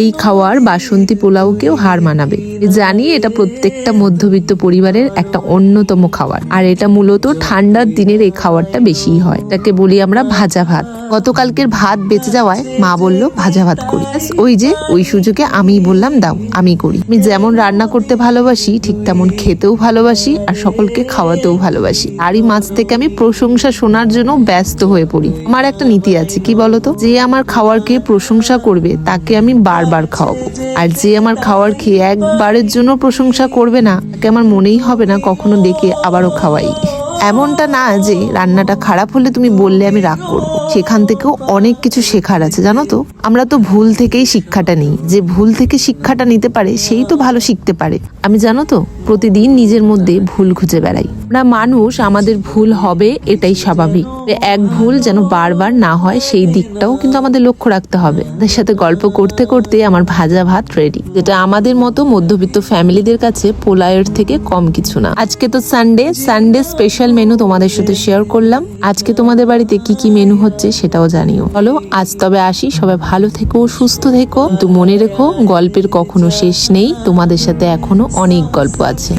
এই খাওয়ার বাসন্তী পোলাওকেও হার মানাবে। জানি এটা প্রত্যেকটা মধ্যবিত্ত পরিবারের একটা অন্যতম খাবার, আর এটা মূলত ঠান্ডার দিনের এই খাবারটা বেশিই হয়। এটাকে বলি আমরা ভাজা ভাত। গতকালকের ভাত বেঁচে যাওয়ায় মা বলল ভাজা ভাত করি। ওই সুযোগে আমি বললাম দাও আমি করি। আমি যেমন রান্না করতে ভালোবাসি ঠিক তেমন খেতেও ভালোবাসি আর সকলকে খাওয়াতেও ভালোবাসি। তারই মাঝ থেকে আমি প্রশংসা শোনার জন্য ব্যস্ত হয়ে পড়ি। আমার একটা নীতি আছে, কি বলতো, যে আমার খাওয়ারকে প্রশংসা করবে তাকে আমি বারবার খাওয়াবো, আর যে আমার খাওয়ার খেয়ে একবারের জন্য প্রশংসা করবে না তাকে আমার মনেই হবে না কখনো ডেকে আবারও খাওয়াই। এমনটা না যে রান্নাটা খারাপ হলে তুমি বললে আমি রাগ করবো, সেখান থেকেও অনেক কিছু শেখার আছে জানো তো। আমরা তো ভুল থেকেই শিক্ষাটা নিই, যে ভুল থেকে শিক্ষাটা নিতে পারে সেই তো ভালো শিখতে পারে। আমি জানো তো প্রতিদিন নিজের মধ্যে ভুল খুঁজে বেড়াই। আমরা মানুষ, আমাদের ভুল হবে এটাই স্বাভাবিক। এক ভুল যেন বারবার না হয় সেই দিকটাও কিন্তু আমাদের লক্ষ্য রাখতে হবে। তাদের সাথে গল্প করতে করতে আমার ভাজা ভাত রেডি, যেটা আমাদের মতো মধ্যবিত্ত ফ্যামিলিদের কাছে পোলাওয়ের থেকে কম কিছু না। আজকে তো সানডে স্পেশাল মেনু তোমাদের সাথে শেয়ার করলাম। আজকে তোমাদের বাড়িতে কি কি মেনু হচ্ছে সেটাও জানিও। চলো আজ তবে আসি, সবাই ভালো থেকো, সুস্থ থেকো, কিন্তু মনে রেখো গল্পের কখনো শেষ নেই, তোমাদের সাথে এখনো অনেক গল্প আছে।